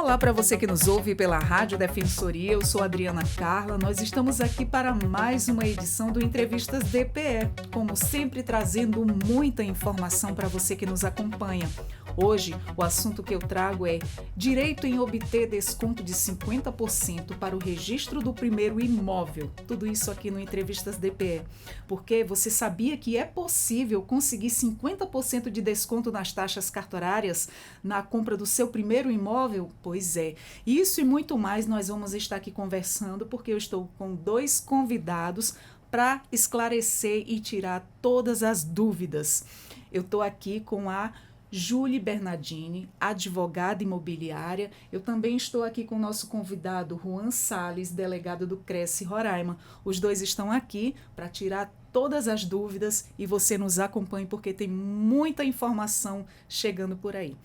Olá para você que nos ouve pela Rádio Defensoria, eu sou Adriana Carla. Nós estamos aqui para mais uma edição do Entrevistas DPE, como sempre trazendo muita informação para você que nos acompanha. Hoje, o assunto que eu trago é direito em obter desconto de 50% para o registro do primeiro imóvel. Tudo isso aqui no Entrevistas DPE. Porque você sabia que é possível conseguir 50% de desconto nas taxas cartorárias na compra do seu primeiro imóvel? Pois é. Isso e muito mais nós vamos estar aqui conversando, porque eu estou com dois convidados para esclarecer e tirar todas as dúvidas. Eu estou aqui com a Júlia Bernardini, advogada imobiliária. Eu também estou aqui com o nosso convidado Juan Salles, delegado do Cresce Roraima. Os dois estão aqui para tirar todas as dúvidas e você nos acompanhe porque tem muita informação chegando por aí.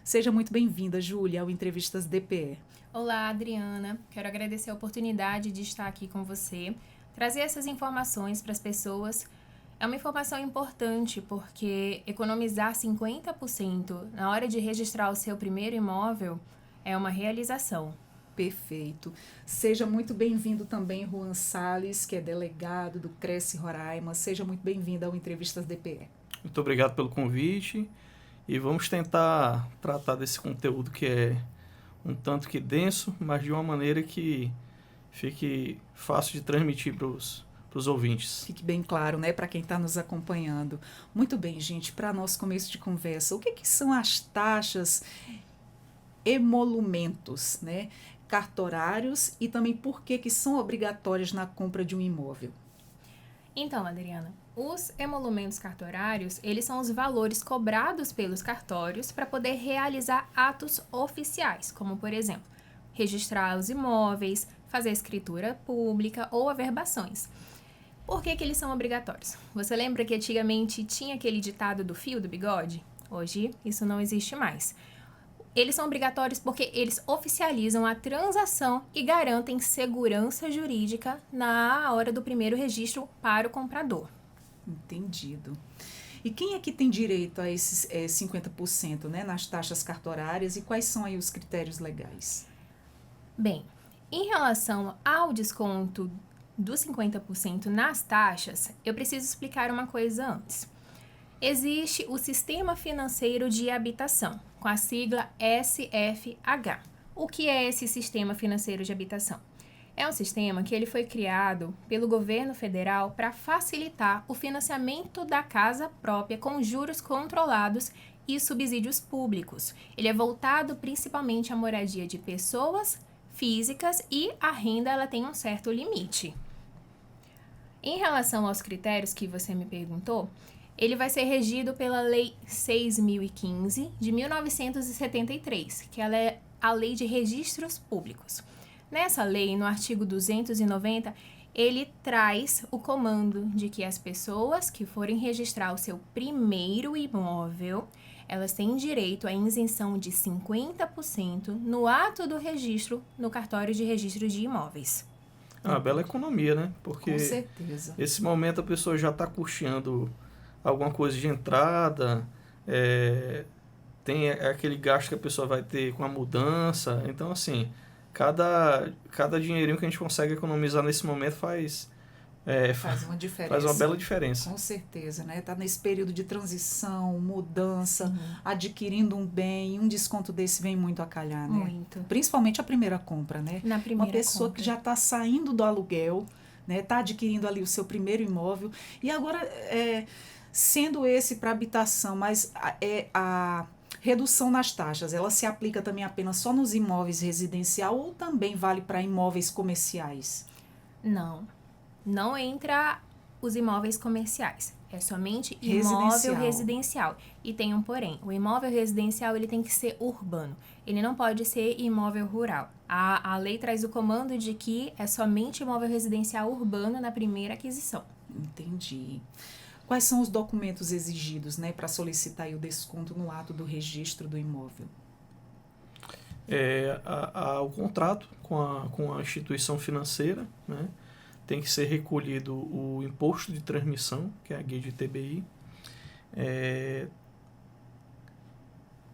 Seja muito bem-vinda, Júlia, ao Entrevistas DPE. Olá, Adriana. Quero agradecer a oportunidade de estar aqui com você, trazer essas informações para as pessoas. É uma informação importante porque economizar 50% na hora de registrar o seu primeiro imóvel é uma realização. Perfeito. Seja muito bem-vindo também, Juan Salles, que é delegado do Cresce Roraima. Seja muito bem-vindo ao Entrevistas DPE. Muito obrigado pelo convite e vamos tentar tratar desse conteúdo que é um tanto que denso, mas de uma maneira que fique fácil de transmitir para os ouvintes. Fique bem claro, né, para quem está nos acompanhando. Muito bem, gente, para nosso começo de conversa, o que são as taxas, emolumentos, né, cartorários e também por que são obrigatórias na compra de um imóvel? Então, Adriana, os emolumentos cartorários, eles são os valores cobrados pelos cartórios para poder realizar atos oficiais, como, por exemplo, registrar os imóveis, fazer escritura pública ou averbações. Por que eles são obrigatórios? Você lembra que antigamente tinha aquele ditado do fio do bigode? Hoje isso não existe mais. Eles são obrigatórios porque eles oficializam a transação e garantem segurança jurídica na hora do primeiro registro para o comprador. Entendido. E quem é que tem direito a esses 50%, né, nas taxas cartorárias e quais são aí os critérios legais? Bem, em relação ao desconto dos 50% nas taxas, eu preciso explicar uma coisa antes. Existe o Sistema Financeiro de Habitação, com a sigla SFH. O que é esse Sistema Financeiro de Habitação? É um sistema que ele foi criado pelo governo federal para facilitar o financiamento da casa própria com juros controlados e subsídios públicos. Ele é voltado principalmente à moradia de pessoas físicas e a renda ela tem um certo limite. Em relação aos critérios que você me perguntou, ele vai ser regido pela Lei 6.015 de 1973, que ela é a Lei de Registros Públicos. Nessa lei, no artigo 290, ele traz o comando de que as pessoas que forem registrar o seu primeiro imóvel, elas têm direito à isenção de 50% no ato do registro no cartório de registro de imóveis. É uma bela economia, né? Porque com certeza. Esse momento a pessoa já está custeando alguma coisa de entrada, tem aquele gasto que a pessoa vai ter com a mudança. Então, assim, cada dinheirinho que a gente consegue economizar nesse momento faz uma diferença. Faz uma bela diferença. Com certeza, né? Tá nesse período de transição, mudança, adquirindo um bem, um desconto desse vem muito a calhar, né? Muito. Principalmente a primeira compra, né? Na primeira uma pessoa compra. Que já está saindo do aluguel, né? Está adquirindo ali o seu primeiro imóvel e agora sendo esse para habitação, mas a redução nas taxas, ela se aplica também apenas só nos imóveis residencial ou também vale para imóveis comerciais? Não entra os imóveis comerciais. É somente imóvel residencial. E tem um porém. O imóvel residencial ele tem que ser urbano. Ele não pode ser imóvel rural. A lei traz o comando de que é somente imóvel residencial urbano na primeira aquisição. Entendi. Quais são os documentos exigidos, né, para solicitar aí o desconto no ato do registro do imóvel? O contrato com a instituição financeira, né? Tem que ser recolhido o imposto de transmissão, que é a guia de TBI.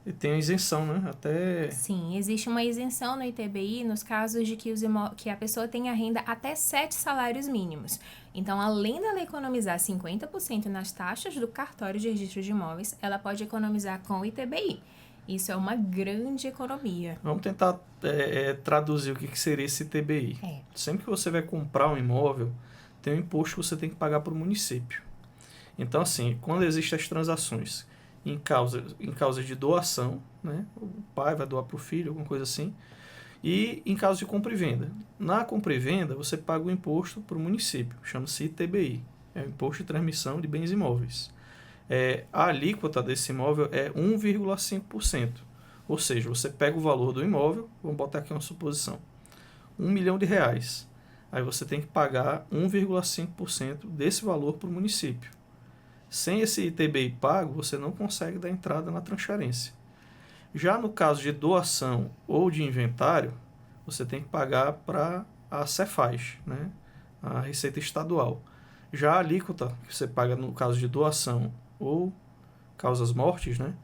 E tem a isenção, né? Até... Sim, existe uma isenção no ITBI nos casos de que a pessoa tenha renda até 7 salários mínimos. Então, além dela economizar 50% nas taxas do cartório de registro de imóveis, ela pode economizar com o ITBI. Isso é uma grande economia. Vamos tentar traduzir o que seria esse ITBI. Sempre que você vai comprar um imóvel, tem um imposto que você tem que pagar para o município. Então, assim, quando existem as transações em causa de doação, né? O pai vai doar para o filho, alguma coisa assim, e em caso de compra e venda. Na compra e venda, você paga o imposto para o município, chama-se ITBI, é o Imposto de Transmissão de Bens Imóveis. A alíquota desse imóvel é 1,5%, ou seja, você pega o valor do imóvel, vamos botar aqui uma suposição, R$1 milhão, aí você tem que pagar 1,5% desse valor para o município. Sem esse ITBI pago, você não consegue dar entrada na transferência. Já no caso de doação ou de inventário, você tem que pagar para a Cefaz, né? A Receita Estadual. Já a alíquota que você paga no caso de doação ou causas mortes, né?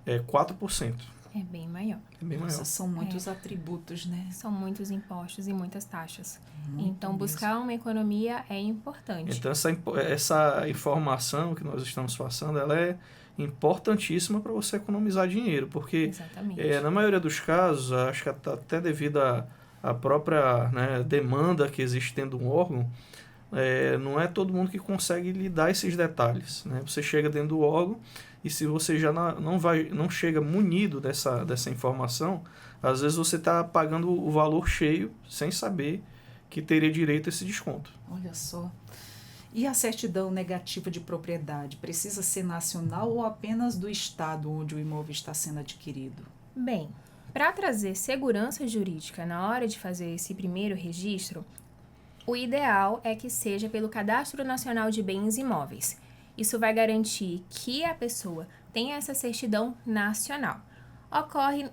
É 4%. É bem maior. É bem maior. São muitos atributos, né? São muitos impostos e muitas taxas. Muito então, mesmo. Buscar uma economia é importante. Então, essa informação que nós estamos passando, ela é importantíssima para você economizar dinheiro, porque na maioria dos casos, acho que até devido à própria, né, demanda que existe dentro de um órgão, não é todo mundo que consegue lhe dar esses detalhes, né? Você chega dentro do órgão e se você já não chega munido dessa informação, às vezes você está pagando o valor cheio sem saber que teria direito a esse desconto. Olha só. E a certidão negativa de propriedade precisa ser nacional ou apenas do estado onde o imóvel está sendo adquirido? Bem, para trazer segurança jurídica na hora de fazer esse primeiro registro, o ideal é que seja pelo Cadastro Nacional de Bens Imóveis. Isso vai garantir que a pessoa tenha essa certidão nacional.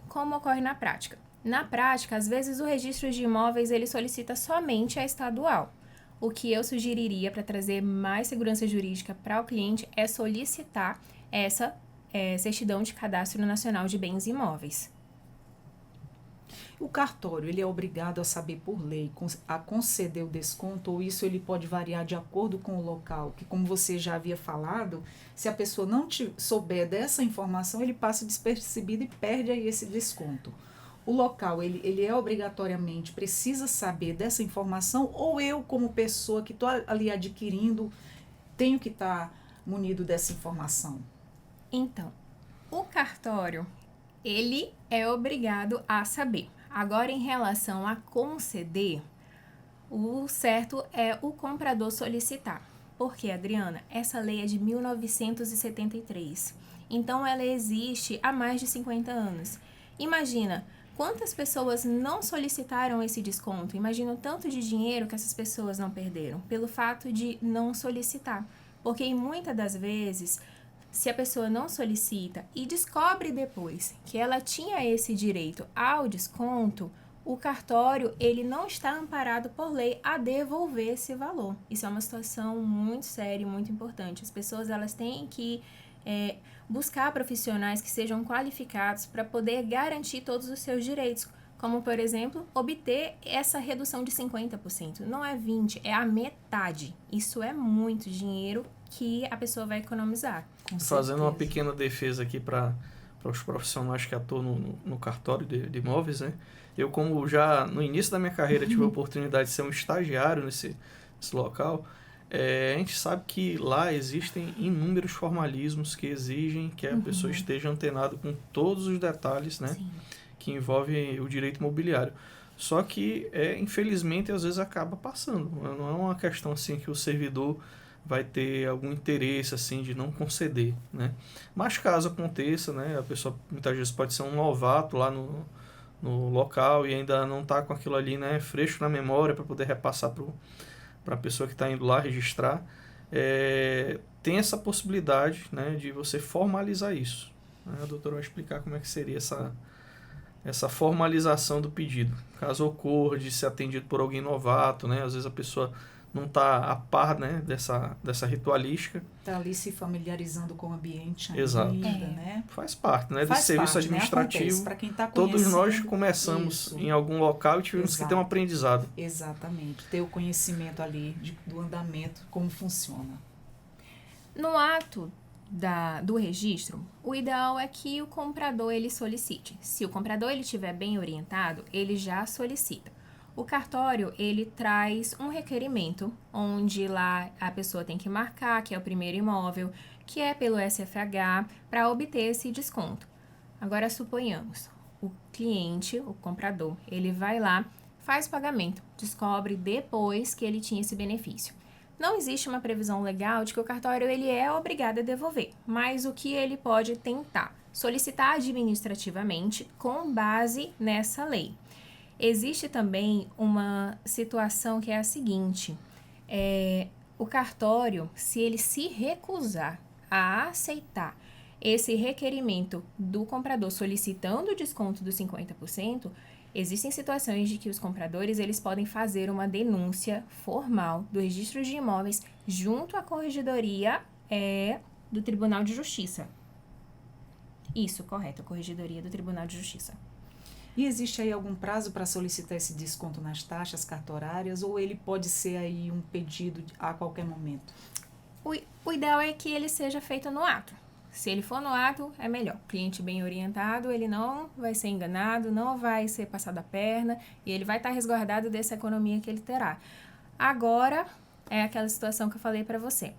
Como ocorre na prática? Na prática, às vezes o registro de imóveis ele solicita somente a estadual. O que eu sugeriria para trazer mais segurança jurídica para o cliente é solicitar essa certidão de Cadastro Nacional de Bens Imóveis. O cartório, ele é obrigado a saber por lei a conceder o desconto ou isso ele pode variar de acordo com o local? Que como você já havia falado, se a pessoa não souber dessa informação, ele passa despercebido e perde aí esse desconto. O local, ele é obrigatoriamente, precisa saber dessa informação ou eu como pessoa que estou ali adquirindo, tenho que estar munido dessa informação? Então, o cartório, ele é obrigado a saber. Agora, em relação a conceder, o certo é o comprador solicitar. Porque, Adriana, essa lei é de 1973. Então, ela existe há mais de 50 anos. Imagina quantas pessoas não solicitaram esse desconto. Imagina o tanto de dinheiro que essas pessoas não perderam pelo fato de não solicitar. Porque, muitas das vezes, se a pessoa não solicita e descobre depois que ela tinha esse direito ao desconto, o cartório ele não está amparado por lei a devolver esse valor. Isso é uma situação muito séria e muito importante. As pessoas elas têm que buscar profissionais que sejam qualificados para poder garantir todos os seus direitos, como, por exemplo, obter essa redução de 50%. Não é 20%, é a metade. Isso é muito dinheiro que a pessoa vai economizar. Fazendo uma pequena defesa aqui para os profissionais que atuam no cartório de imóveis, né? Eu, como já no início da minha carreira tive a oportunidade de ser um estagiário nesse local, a gente sabe que lá existem inúmeros formalismos que exigem que a pessoa esteja antenada com todos os detalhes, né? Sim. Que envolvem o direito imobiliário. Só que, infelizmente, às vezes acaba passando. Não é uma questão assim que o servidor vai ter algum interesse assim de não conceder, né? Mas caso aconteça, né, a pessoa muitas vezes pode ser um novato lá no local e ainda não está com aquilo ali, né, fresco na memória para poder repassar para a pessoa que está indo lá registrar. Tem essa possibilidade, né, de você formalizar isso. A doutora vai explicar como é que seria essa formalização do pedido. Caso ocorra de ser atendido por alguém novato, né, às vezes a pessoa não está a par, né, dessa ritualística. Está ali se familiarizando com o ambiente ainda, Exato. né? Faz parte, né, Faz desse serviço parte, administrativo. Né? Para quem está todos conhecendo, nós começamos em algum local e tivemos que ter um aprendizado. Exatamente, ter o conhecimento ali do andamento, como funciona. No ato do registro, o ideal é que o comprador ele solicite. Se o comprador ele estiver bem orientado, ele já solicita. O cartório, ele traz um requerimento, onde lá a pessoa tem que marcar que é o primeiro imóvel, que é pelo SFH, para obter esse desconto. Agora, suponhamos, o cliente, o comprador, ele vai lá, faz o pagamento, descobre depois que ele tinha esse benefício. Não existe uma previsão legal de que o cartório ele é obrigado a devolver, mas o que ele pode tentar? Solicitar administrativamente com base nessa lei. Existe também uma situação que é a seguinte, o cartório, se ele se recusar a aceitar esse requerimento do comprador solicitando o desconto dos 50%, existem situações de que os compradores eles podem fazer uma denúncia formal do registro de imóveis junto à corregedoria do Tribunal de Justiça. Isso, correto, a corregedoria do Tribunal de Justiça. E existe aí algum prazo para solicitar esse desconto nas taxas cartorárias ou ele pode ser aí um pedido a qualquer momento? O ideal é que ele seja feito no ato. Se ele for no ato, é melhor. O cliente bem orientado, ele não vai ser enganado, não vai ser passado a perna e ele vai estar resguardado dessa economia que ele terá. Agora, é aquela situação que eu falei para você.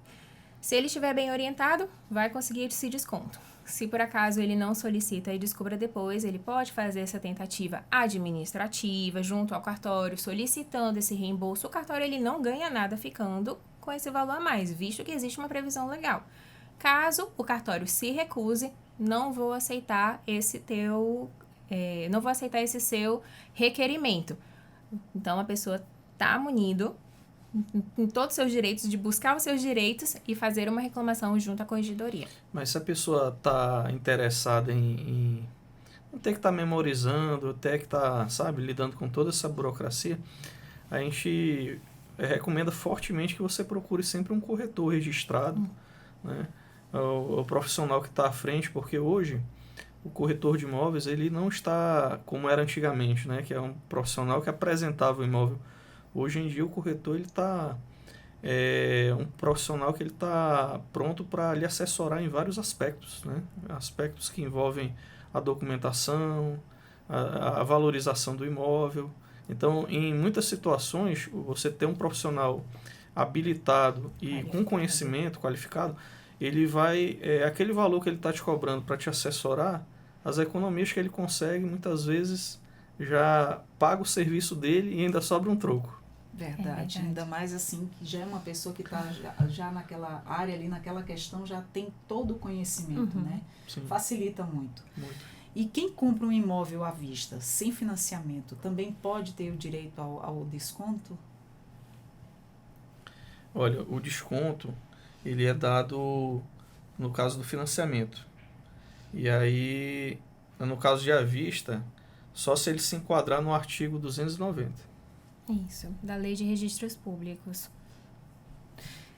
Se ele estiver bem orientado, vai conseguir esse desconto. Se por acaso ele não solicita e descubra depois, ele pode fazer essa tentativa administrativa junto ao cartório, solicitando esse reembolso. O cartório ele não ganha nada ficando com esse valor a mais, visto que existe uma previsão legal. Caso o cartório se recuse, não vou aceitar esse seu requerimento. Então a pessoa está munido em todos os seus direitos, de buscar os seus direitos e fazer uma reclamação junto à corregedoria. Mas se a pessoa está interessada em não ter que estar memorizando, ter que estar, lidando com toda essa burocracia, a gente recomenda fortemente que você procure sempre um corretor registrado, né? O profissional que está à frente, porque hoje o corretor de imóveis ele não está como era antigamente, né? Que é um profissional que apresentava o imóvel. Hoje em dia o corretor ele está um profissional que ele está pronto para lhe assessorar em vários aspectos, né? Aspectos que envolvem a documentação, a valorização do imóvel. Então, em muitas situações, você ter um profissional habilitado e com conhecimento qualificado, ele vai, aquele valor que ele está te cobrando para te assessorar, as economias que ele consegue, muitas vezes, já paga o serviço dele e ainda sobra um troco. Verdade. Ainda mais assim, que já é uma pessoa que está já naquela área ali, naquela questão, já tem todo o conhecimento, né? Sim. Facilita muito. Muito. E quem compra um imóvel à vista, sem financiamento, também pode ter o direito ao desconto? Olha, o desconto, ele é dado no caso do financiamento. E aí, no caso de à vista, só se ele se enquadrar no artigo 290. Isso, da Lei de Registros Públicos.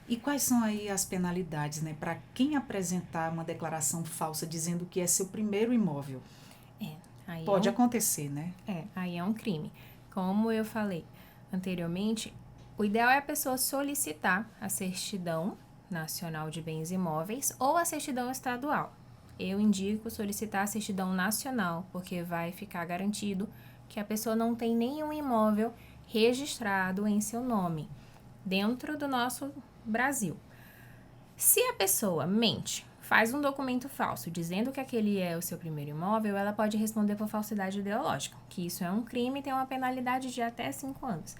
E quais são aí as penalidades, né, para quem apresentar uma declaração falsa dizendo que é seu primeiro imóvel? Aí pode acontecer, né? Aí é um crime. Como eu falei anteriormente, o ideal é a pessoa solicitar a certidão nacional de bens imóveis ou a certidão estadual. Eu indico solicitar a certidão nacional, porque vai ficar garantido que a pessoa não tem nenhum imóvel registrado em seu nome dentro do nosso Brasil. Se a pessoa mente, faz um documento falso dizendo que aquele é o seu primeiro imóvel, ela pode responder por falsidade ideológica, que isso é um crime e tem uma penalidade de até 5 anos.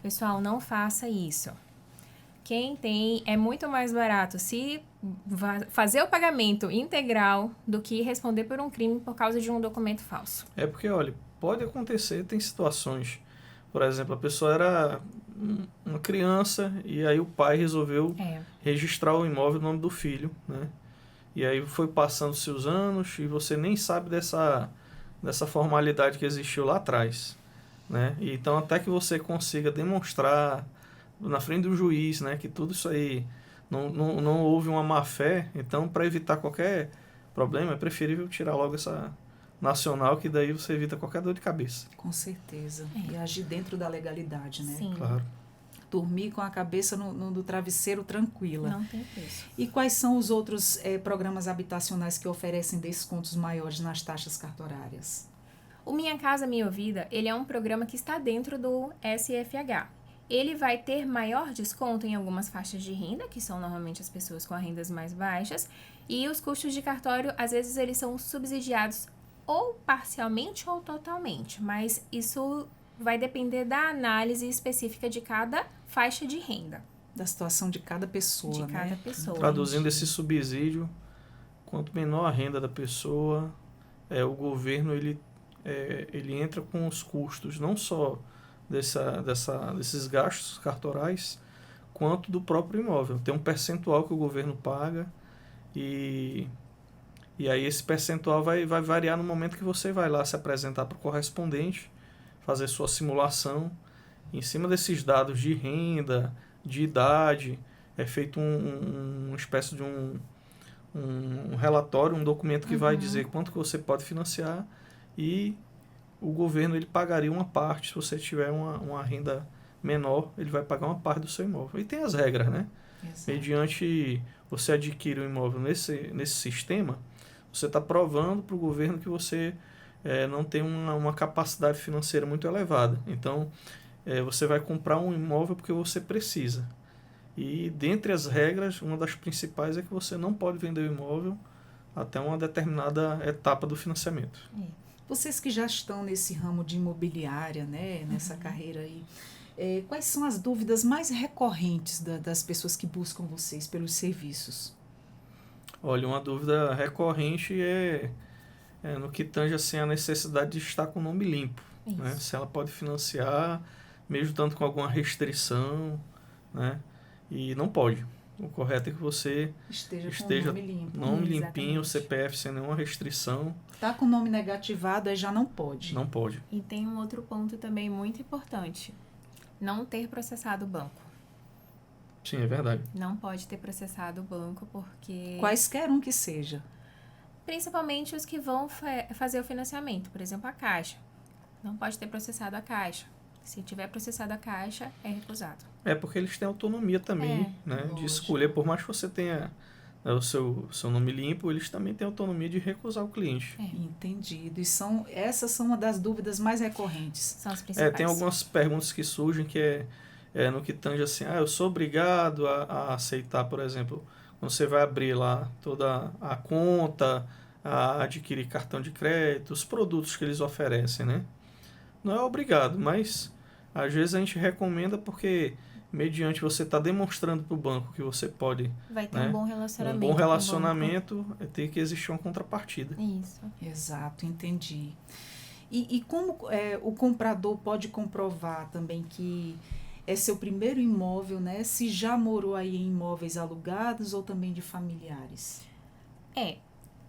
Pessoal, não faça isso. Quem tem, é muito mais barato se fazer o pagamento integral do que responder por um crime por causa de um documento falso. É porque, olha, pode acontecer, tem situações, por exemplo, a pessoa era uma criança e aí o pai resolveu registrar o imóvel no nome do filho, né? E aí foi passando-se os anos e você nem sabe dessa formalidade que existiu lá atrás, né? E então até que você consiga demonstrar na frente do juiz, né, que tudo isso aí não houve uma má-fé, então para evitar qualquer problema é preferível tirar logo essa nacional, que daí você evita qualquer dor de cabeça. Com certeza. E agir dentro da legalidade, né? Sim. Claro. Dormir com a cabeça no travesseiro tranquila. Não tem preço. E quais são os outros programas habitacionais que oferecem descontos maiores nas taxas cartorárias? O Minha Casa Minha Vida, ele é um programa que está dentro do SFH. Ele vai ter maior desconto em algumas faixas de renda, que são normalmente as pessoas com as rendas mais baixas, e os custos de cartório, às vezes, eles são subsidiados ou parcialmente ou totalmente, mas isso vai depender da análise específica de cada faixa de renda. Da situação de cada pessoa, De né? cada pessoa. Traduzindo esse subsídio, quanto menor a renda da pessoa, o governo ele entra com os custos, não só desses gastos cartorais, quanto do próprio imóvel. Tem um percentual que o governo paga e aí esse percentual vai variar no momento que você vai lá se apresentar para o correspondente, fazer sua simulação. Em cima desses dados de renda, de idade, é feito uma espécie de um relatório, um documento que vai dizer quanto que você pode financiar, e o governo ele pagaria uma parte. Se você tiver uma renda menor, ele vai pagar uma parte do seu imóvel. E tem as regras, né? Exato. Mediante você adquire um imóvel nesse sistema, você está provando para o governo que você não tem uma capacidade financeira muito elevada. Então, você vai comprar um imóvel porque você precisa. E dentre as regras, uma das principais é que você não pode vender o imóvel até uma determinada etapa do financiamento. Vocês que já estão nesse ramo de imobiliária, né, nessa carreira aí, quais são as dúvidas mais recorrentes das pessoas que buscam vocês pelos serviços? Olha, uma dúvida recorrente é no que tange assim, a necessidade de estar com o nome limpo. Né? Se ela pode financiar, mesmo tanto com alguma restrição, né? E não pode. O correto é que você esteja com o nome limpo. Nome limpinho, CPF sem nenhuma restrição. Tá com o nome negativado, aí já não pode. Não pode. E tem um outro ponto também muito importante. Não ter processado o banco. Sim, é verdade. Não pode ter processado o banco porque... Quaisquer um que seja. Principalmente os que vão fazer o financiamento. Por exemplo, a Caixa. Não pode ter processado a Caixa. Se tiver processado a Caixa, é recusado. Porque eles têm autonomia também, né, de escolher. Por mais que você tenha o seu nome limpo, eles também têm autonomia de recusar o cliente. Entendido. E essas são uma das dúvidas mais recorrentes. São as principais. Tem algumas perguntas que surgem que no que tange assim, eu sou obrigado a aceitar, por exemplo, quando você vai abrir lá toda a conta, a adquirir cartão de crédito, os produtos que eles oferecem, né? Não é obrigado, mas às vezes a gente recomenda porque mediante você está demonstrando para o banco que você pode... Vai ter um bom relacionamento. Um bom relacionamento, tem que existir uma contrapartida. Isso. Exato, entendi. E como o comprador pode comprovar também que é seu primeiro imóvel, né? Se já morou aí em imóveis alugados ou também de familiares?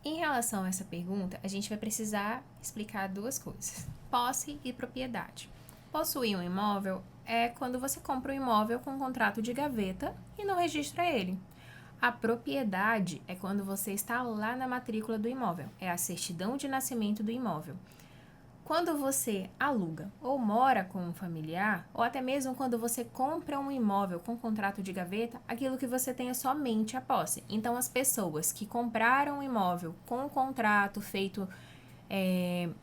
Em relação a essa pergunta, a gente vai precisar explicar duas coisas. Posse e propriedade. Possuir um imóvel é quando você compra um imóvel com um contrato de gaveta e não registra ele. A propriedade é quando você está lá na matrícula do imóvel. É a certidão de nascimento do imóvel. Quando você aluga ou mora com um familiar, ou até mesmo quando você compra um imóvel com contrato de gaveta, aquilo que você tem é somente a posse. Então, as pessoas que compraram um imóvel com um contrato feito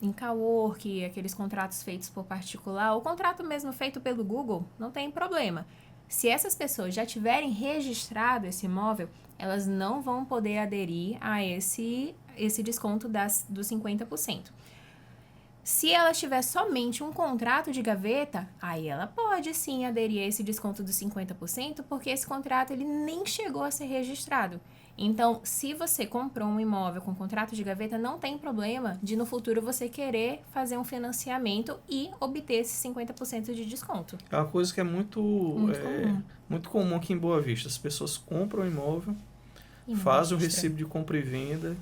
em cowork, aqueles contratos feitos por particular, ou contrato mesmo feito pelo Google, não tem problema. Se essas pessoas já tiverem registrado esse imóvel, elas não vão poder aderir a esse desconto dos 50%. Se ela tiver somente um contrato de gaveta, aí ela pode sim aderir a esse desconto dos 50%, porque esse contrato ele nem chegou a ser registrado. Então, se você comprou um imóvel com contrato de gaveta, não tem problema de no futuro você querer fazer um financiamento e obter esse 50% de desconto. É uma coisa que é muito comum aqui em Boa Vista. As pessoas compram o imóvel, fazem o recibo de compra e venda,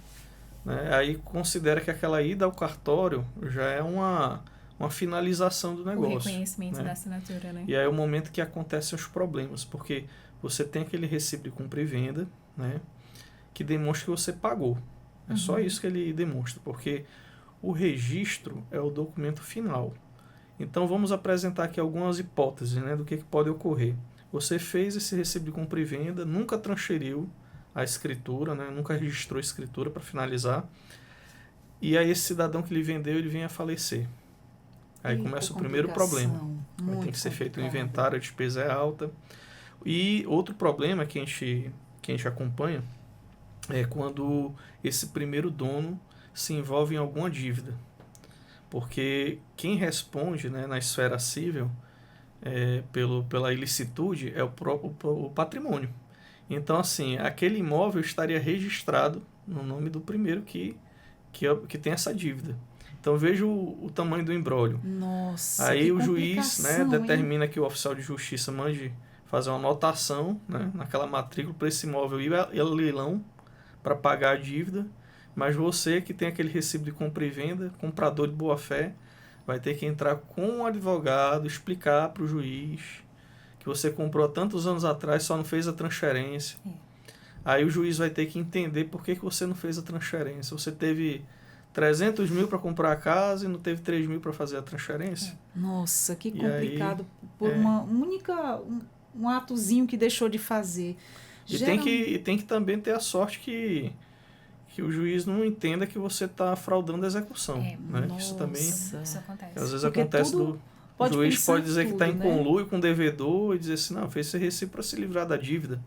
né? Aí considera que aquela ida ao cartório já é uma uma finalização do negócio. O reconhecimento, né, da assinatura, né? E aí é o momento que acontecem os problemas, porque você tem aquele recibo de compra e venda, né, que demonstra que você pagou. É só isso que ele demonstra, porque o registro é o documento final. Então vamos apresentar aqui algumas hipóteses, né, do que pode ocorrer. Você fez esse recibo de compra e venda, nunca transferiu a escritura, né, nunca registrou a escritura para finalizar, e aí esse cidadão que lhe vendeu, ele vem a falecer. Aí começa o primeiro problema. Aí tem que ser feito um inventário, a despesa é alta. E outro problema que a gente acompanha é quando esse primeiro dono se envolve em alguma dívida. Porque quem responde, né, na esfera civil pela ilicitude é o patrimônio. Então, assim, aquele imóvel estaria registrado no nome do primeiro que tem essa dívida. Então veja o tamanho do imbróglio. Nossa, aí que o juiz, né, determina hein? que o oficial de justiça mande fazer uma anotação, né, naquela matrícula para esse imóvel ir a leilão para pagar a dívida, mas você que tem aquele recibo de compra e venda, comprador de boa fé, vai ter que entrar com um advogado, explicar para o juiz que você comprou há tantos anos atrás, só não fez a transferência. Aí o juiz vai ter que entender por que você não fez a transferência. Você teve 300 mil para comprar a casa e não teve 3 mil para fazer a transferência. Nossa, que E complicado. aí, por uma única... Um atozinho que deixou de fazer. E tem que também ter a sorte que o juiz não entenda que você está fraudando a execução. Né? Isso também Isso acontece. Às vezes Porque acontece o juiz pode dizer que está em conluio com o devedor e dizer assim, não, fez esse recibo para se livrar da dívida.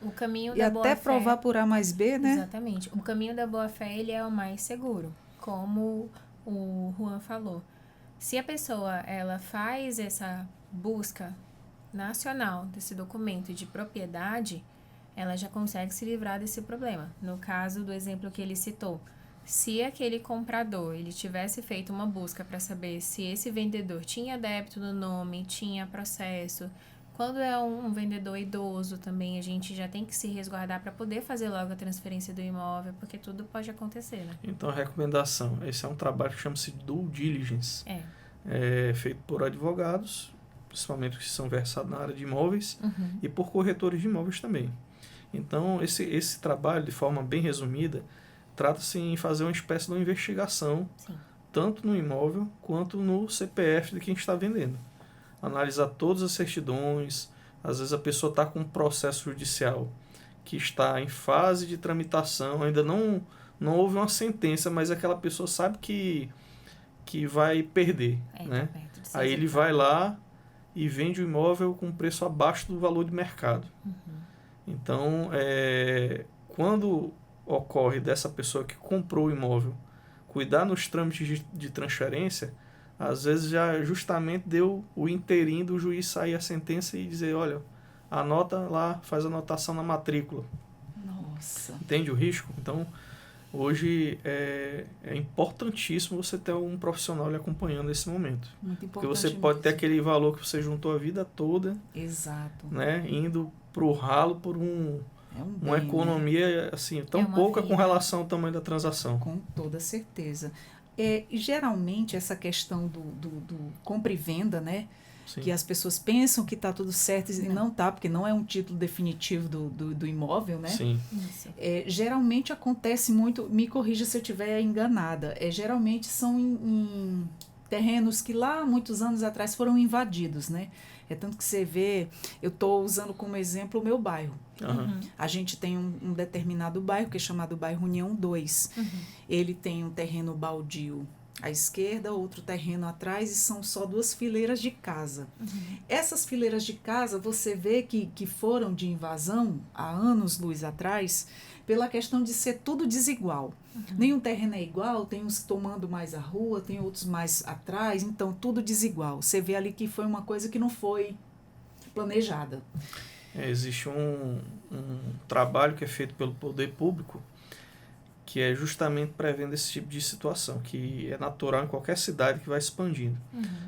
O caminho e da até boa-fé, provar por A mais B, né? Exatamente. O caminho da boa-fé, ele é o mais seguro, como o Juan falou. Se a pessoa ela faz essa busca nacional desse documento de propriedade, ela já consegue se livrar desse problema. No caso do exemplo que ele citou, se aquele comprador ele tivesse feito uma busca para saber se esse vendedor tinha débito no nome, tinha processo, quando é um vendedor idoso também, a gente já tem que se resguardar para poder fazer logo a transferência do imóvel, porque tudo pode acontecer, né? Então, a recomendação, esse é um trabalho que chama-se due diligence. É feito por advogados, principalmente que são versados na área de imóveis, e por corretores de imóveis também. Então, esse trabalho, de forma bem resumida, trata-se em fazer uma espécie de uma investigação, tanto no imóvel quanto no CPF de quem está vendendo. Analisar todas as certidões, às vezes a pessoa está com um processo judicial que está em fase de tramitação, ainda não houve uma sentença, mas aquela pessoa sabe que vai perder. Né? Aí ele vai lá e vende o imóvel com preço abaixo do valor de mercado. Então, quando ocorre dessa pessoa que comprou o imóvel cuidar nos trâmites de transferência, às vezes já justamente deu o inteirinho do juiz sair a sentença e dizer, olha, anota lá, faz a anotação na matrícula. Nossa. Entende o risco? Então, hoje é importantíssimo você ter um profissional lhe acompanhando nesse momento. Muito importante. Porque você pode ter aquele valor que você juntou a vida toda, exato, né, indo para o ralo por uma bem, economia, né? assim, tão pouca com relação ao tamanho da transação. Com toda certeza. E geralmente essa questão do compra e venda, né? Sim. Que as pessoas pensam que está tudo certo e não está, porque não é um título definitivo do imóvel, né? Sim. Geralmente acontece muito, me corrija se eu estiver enganada, geralmente são em terrenos que lá muitos anos atrás foram invadidos, né? Tanto que você vê, eu estou usando como exemplo o meu bairro. A gente tem um determinado bairro que é chamado bairro União 2. Ele tem um terreno baldio à esquerda, outro terreno atrás e são só 2 fileiras de casa. Essas fileiras de casa você vê que foram de invasão há anos-luz atrás pela questão de ser tudo desigual. Nenhum terreno é igual, tem uns tomando mais a rua, tem outros mais atrás, então tudo desigual. Você vê ali que foi uma coisa que não foi planejada. Existe um trabalho que é feito pelo poder público que é justamente prevendo esse tipo de situação, que é natural em qualquer cidade que vai expandindo.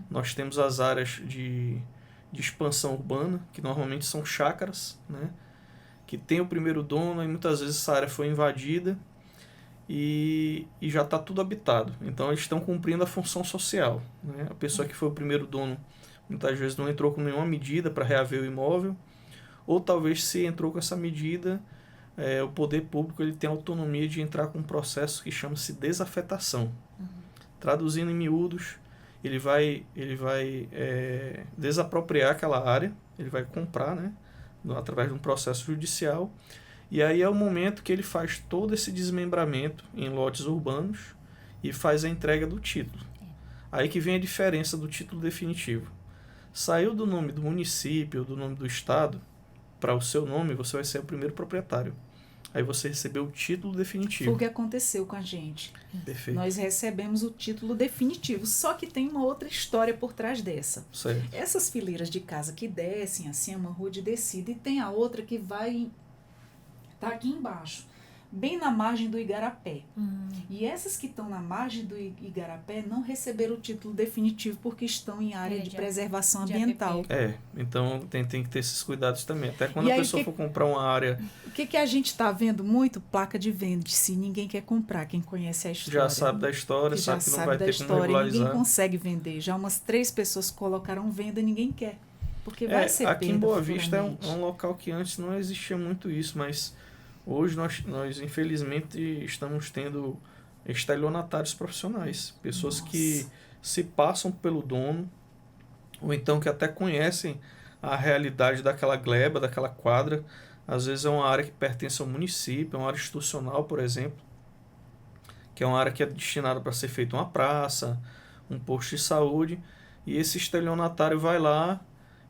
Nós temos as áreas de expansão urbana, que normalmente são chácaras, né? Que tem o primeiro dono e muitas vezes essa área foi invadida e já está tudo habitado. Então eles estão cumprindo a função social, né? A pessoa que foi o primeiro dono muitas vezes não entrou com nenhuma medida para reaver o imóvel, ou talvez se entrou com essa medida, o poder público ele tem autonomia de entrar com um processo que chama-se desafetação. Traduzindo em miúdos, ele vai desapropriar aquela área, ele vai comprar, né, através de um processo judicial, e aí é o momento que ele faz todo esse desmembramento em lotes urbanos e faz a entrega do título. Aí que vem a diferença do título definitivo. Saiu do nome do município, do nome do estado, para o seu nome, você vai ser o primeiro proprietário. Aí você recebeu o título definitivo. Foi o que aconteceu com a gente. Perfeito. Nós recebemos o título definitivo, só que tem uma outra história por trás dessa. Certo. Essas fileiras de casa que descem assim, é uma rua de descida, e tem a outra que vai... Tá aqui embaixo, bem na margem do Igarapé. E essas que estão na margem do Igarapé não receberam o título definitivo porque estão em área de preservação ambiental. Então tem que ter esses cuidados também. Até quando E a aí, pessoa for comprar uma área... O que a gente está vendo muito? Placa de vende-se. Ninguém quer comprar, quem conhece a história. Já sabe da história, sabe que não vai ter como regularizar. Ninguém consegue vender. Já umas 3 pessoas colocaram venda, ninguém quer. Porque vai ser aqui em Boa Vista é futuramente. um local que antes não existia muito isso, mas hoje nós infelizmente estamos tendo estelionatários profissionais. Pessoas que se passam pelo dono, ou então que até conhecem a realidade daquela gleba, daquela quadra. Às vezes é uma área que pertence ao município, é uma área institucional, por exemplo, que é uma área que é destinada para ser feita uma praça, um posto de saúde, e esse estelionatário vai lá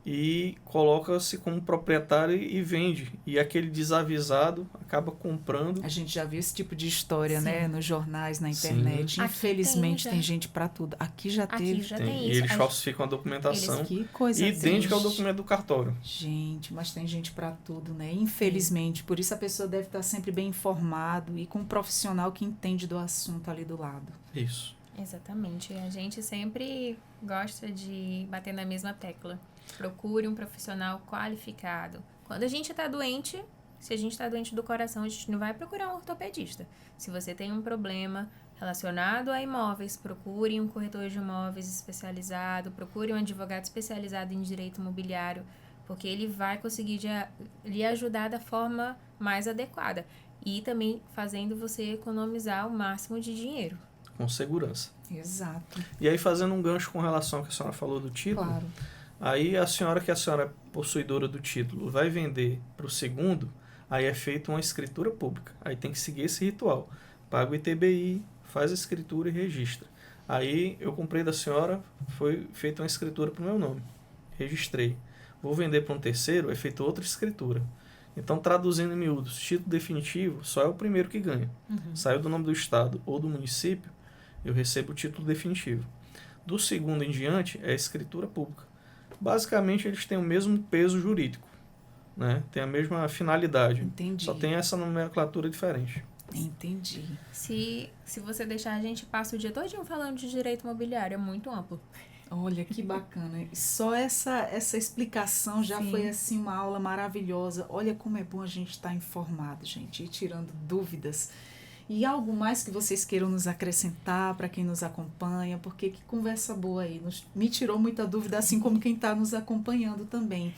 e coloca-se como proprietário e vende. E aquele desavisado acaba comprando. A gente já viu esse tipo de história, Sim. né? Nos jornais, na internet. Sim. Infelizmente Aqui tem gente para tudo. Aqui já teve. já Tem. tem E isso. eles falsificam a documentação Que coisa idêntica ao triste. documento do cartório. Gente, mas tem gente para tudo, né? Infelizmente. Por isso a pessoa deve estar sempre bem informado e com um profissional que entende do assunto ali do lado. Isso. Exatamente. A gente sempre gosta de bater na mesma tecla. Procure um profissional qualificado. Quando a gente está doente, se a gente está doente do coração, a gente não vai procurar um ortopedista. Se você tem um problema relacionado a imóveis, procure um corretor de imóveis especializado, procure um advogado especializado em direito imobiliário, porque ele vai conseguir lhe ajudar da forma mais adequada e também fazendo você economizar o máximo de dinheiro. Com segurança. Exato. E aí, fazendo um gancho com relação ao que a senhora falou do título, Claro. aí a senhora é possuidora do título vai vender para o segundo, aí é feita uma escritura pública. Aí tem que seguir esse ritual. Paga o ITBI, faz a escritura e registra. Aí eu comprei da senhora, foi feita uma escritura para o meu nome. Registrei. Vou vender para um terceiro, é feita outra escritura. Então, traduzindo em miúdos, título definitivo só é o primeiro que ganha. Saiu do nome do estado ou do município, eu recebo o título definitivo. Do segundo em diante, é a escritura pública. Basicamente, eles têm o mesmo peso jurídico, né? Tem a mesma finalidade. Entendi. Só tem essa nomenclatura diferente. Entendi. Se você deixar, a gente passa o dia todinho falando de direito imobiliário, é muito amplo. Olha que bacana. Só essa explicação já Sim. foi assim uma aula maravilhosa. Olha como é bom a gente estar informado, gente, e tirando dúvidas. E algo mais que vocês queiram nos acrescentar para quem nos acompanha, porque que conversa boa aí. Me tirou muita dúvida, assim como quem está nos acompanhando também.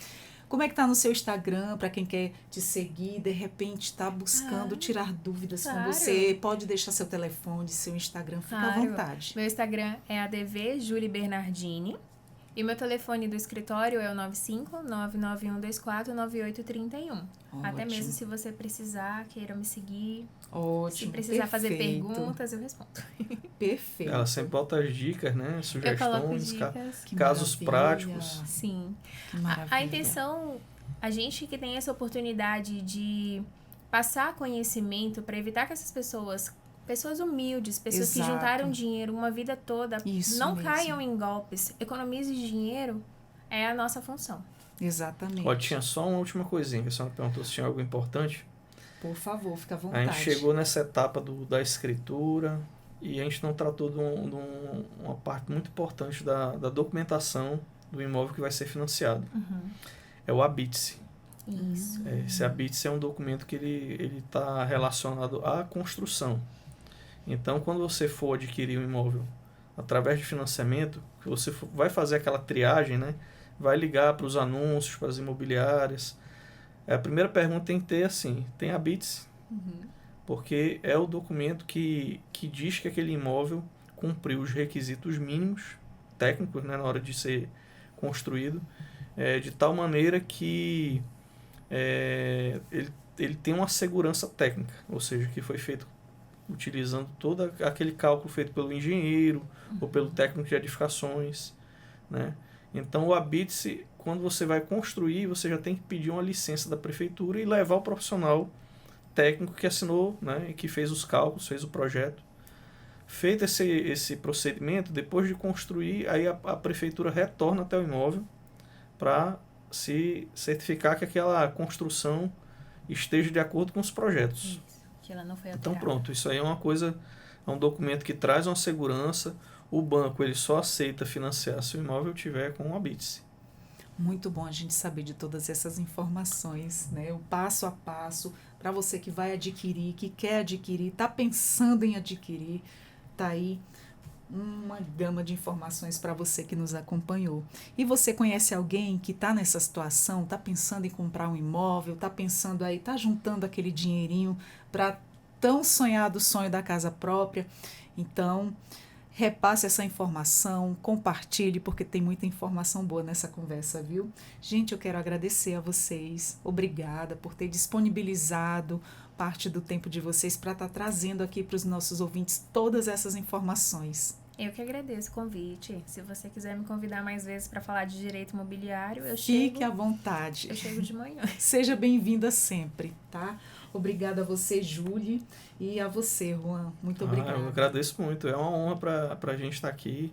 Como é que tá no seu Instagram, para quem quer te seguir, de repente está buscando tirar dúvidas com Claro. você? Pode deixar seu telefone, seu Instagram, fica à Claro. vontade. Meu Instagram é ADV Julie Bernardini. E meu telefone do escritório é o 95-99124-9831. Até Ótimo. mesmo se você precisar, queira me seguir. Ótimo, Se precisar fazer perfeito. perguntas, eu respondo. Perfeito. Ela sempre bota as dicas, né? Eu coloco Sugestões, dicas. Que casos maravilha. práticos. Sim. Que maravilha. A intenção, a gente que tem essa oportunidade de passar conhecimento para evitar que essas pessoas humildes, pessoas que Exato. juntaram dinheiro uma vida toda, Isso não mesmo. caiam em golpes, economizem dinheiro, é a nossa função. Exatamente. Ó, tinha só uma última coisinha que a senhora perguntou se tinha algo importante. Por favor, fica à A vontade. gente chegou nessa etapa da escritura e a gente não tratou de uma parte muito importante da documentação do imóvel que vai ser financiado. É o habite-se. Isso. Esse habite-se é um documento que ele está relacionado à construção. Então, quando você for adquirir um imóvel através de financiamento, você vai fazer aquela triagem, né? Vai ligar para os anúncios, para as imobiliárias. A primeira pergunta tem que ter assim, tem a BITS, porque é o documento que diz que aquele imóvel cumpriu os requisitos mínimos técnicos, né, na hora de ser construído, de tal maneira que ele tem uma segurança técnica, ou seja, que foi feito utilizando todo aquele cálculo feito pelo engenheiro ou pelo técnico de edificações, né? Então, o ABITS, quando você vai construir, você já tem que pedir uma licença da prefeitura e levar o profissional técnico que assinou, né, e que fez os cálculos, fez o projeto. Feito esse procedimento, depois de construir, aí a prefeitura retorna até o imóvel para se certificar que aquela construção esteja de acordo com os projetos. Isso, que ela não foi Então alterada. pronto, isso aí é uma coisa, é um documento que traz uma segurança. O banco ele só aceita financiar se o imóvel tiver com o ABITS. Muito bom a gente saber de todas essas informações, né? O passo a passo para você que vai adquirir, que quer adquirir, está pensando em adquirir, tá aí uma gama de informações para você que nos acompanhou. E você conhece alguém que está nessa situação, está pensando em comprar um imóvel, está pensando aí, está juntando aquele dinheirinho para tão sonhado sonho da casa própria? Então, repasse essa informação, compartilhe, porque tem muita informação boa nessa conversa, viu? Gente, eu quero agradecer a vocês. Obrigada por ter disponibilizado parte do tempo de vocês para estar trazendo aqui para os nossos ouvintes todas essas informações. Eu que agradeço o convite. Se você quiser me convidar mais vezes para falar de direito imobiliário, Fique à vontade. Eu chego de manhã. Seja bem-vinda sempre, tá? Obrigada a você, Júlia, e a você, Juan. Muito obrigada. Eu agradeço muito. É uma honra para a gente estar aqui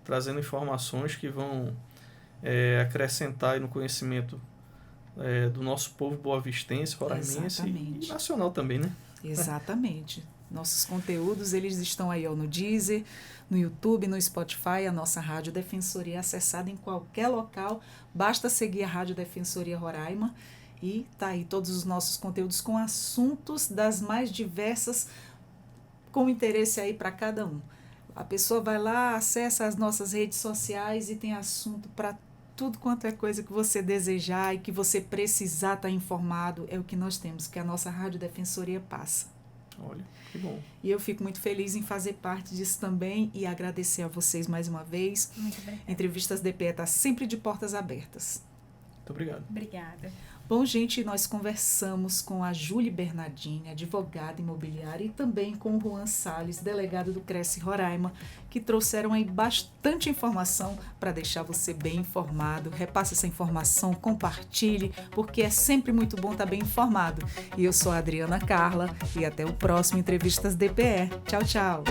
trazendo informações que vão acrescentar aí no conhecimento do nosso povo boavistense, roraimense e nacional também, né? Exatamente. Nossos conteúdos, eles estão aí no Deezer, no YouTube, no Spotify, a nossa Rádio Defensoria acessada em qualquer local. Basta seguir a Rádio Defensoria Roraima e tá aí todos os nossos conteúdos com assuntos das mais diversas, com interesse aí para cada um. A pessoa vai lá, acessa as nossas redes sociais e tem assunto para tudo quanto é coisa que você desejar e que você precisar estar informado, é o que nós temos, que a nossa Rádio Defensoria passa. Olha, que bom. E eu fico muito feliz em fazer parte disso também e agradecer a vocês mais uma vez. Muito obrigada. Entrevistas DPE está sempre de portas abertas. Muito obrigado. Obrigada. Bom, gente, nós conversamos com a Júlia Bernardini, advogada imobiliária, e também com o Juan Salles, delegado do Cresce Roraima, que trouxeram aí bastante informação para deixar você bem informado. Repasse essa informação, compartilhe, porque é sempre muito bom estar bem informado. E eu sou a Adriana Carla e até o próximo Entrevistas DPE. Tchau, tchau.